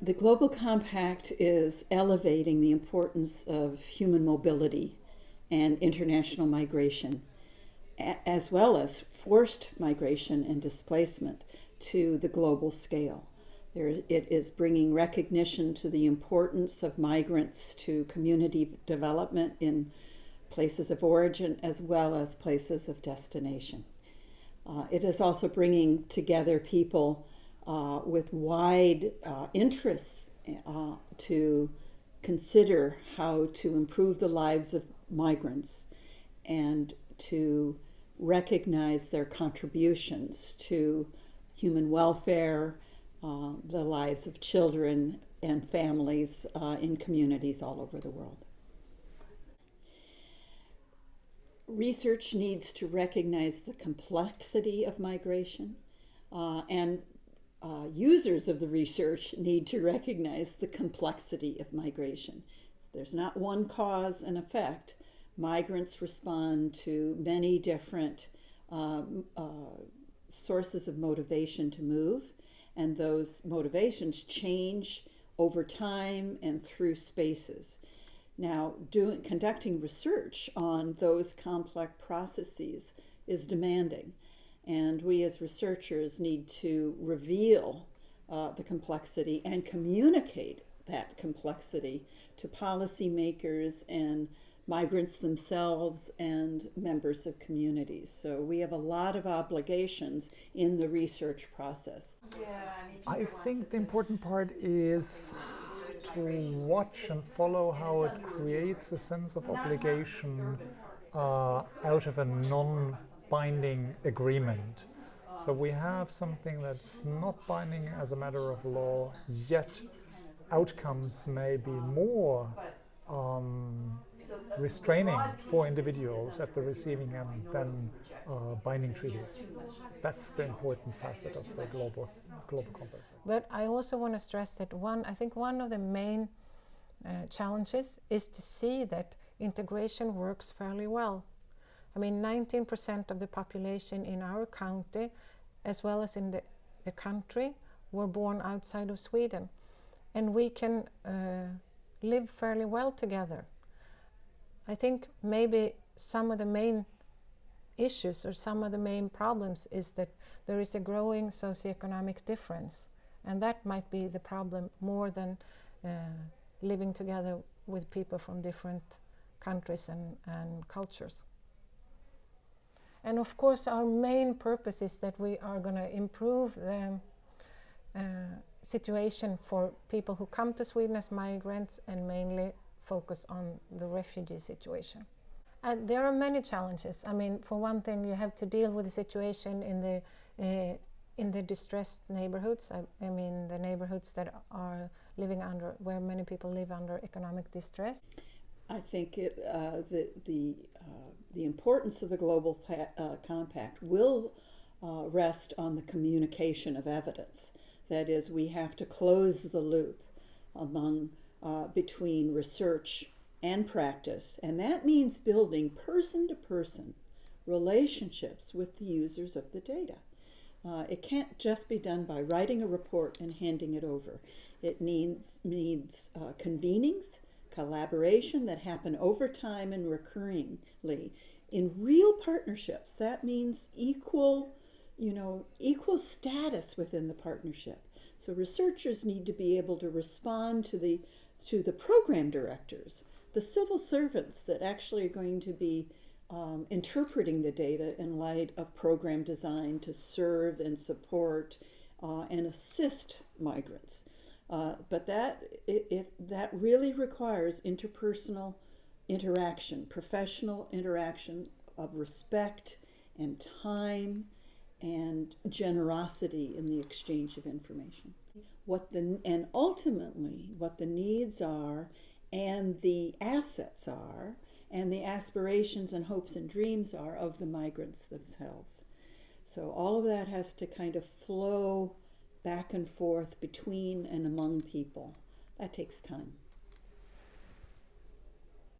The Global Compact is elevating the importance of human mobility and international migration, as well as forced migration and displacement to the global scale. It is bringing recognition to the importance of migrants to community development in places of origin as well as places of destination. It is also bringing together people with wide interests to consider how to improve the lives of migrants and to recognize their contributions to human welfare, the lives of children and families in communities all over the world. Research needs to recognize the complexity of migration, and users of the research need to recognize the complexity of migration. There's not one cause and effect. Migrants respond to many different sources of motivation to move, and those motivations change over time and through spaces. Now, conducting research on those complex processes is demanding, and we as researchers need to reveal the complexity and communicate that complexity to policymakers and migrants themselves and members of communities. So we have a lot of obligations in the research process. I think the important part is to watch and follow how it creates a sense of obligation out of a non-binding agreement. So we have something that's not binding as a matter of law, yet outcomes may be more restraining for individuals at the receiving end than binding treaties. That's the important facet of the global compact. But I also want to stress that I think one of the main challenges is to see that integration works fairly well. I mean, 19% of the population in our county, as well as in the country, were born outside of Sweden. And we can live fairly well together. I think maybe some of the main issues or some of the main problems is that there is a growing socioeconomic difference, and that might be the problem more than living together with people from different countries and cultures. And of course our main purpose is that we are going to improve the situation for people who come to Sweden as migrants and mainly focus on the refugee situation. And there are many challenges. I mean, for one thing, you have to deal with the situation in the distressed neighborhoods. I mean, the neighborhoods that are living where many people live under economic distress. I think the importance of the Global Compact will rest on the communication of evidence. That is, we have to close the loop between research and practice, and that means building person-to-person relationships with the users of the data. It can't just be done by writing a report and handing it over. It needs convenings, collaboration that happen over time and recurringly in real partnerships. That means equal status within the partnership. So researchers need to be able to respond to the program directors, the civil servants that actually are going to be interpreting the data in light of program design to serve and support and assist migrants. But that really requires interpersonal interaction, professional interaction of respect and time and generosity in the exchange of information. And ultimately what the needs are and the assets are and the aspirations and hopes and dreams are of the migrants themselves. So all of that has to kind of flow back and forth between and among people. That takes time.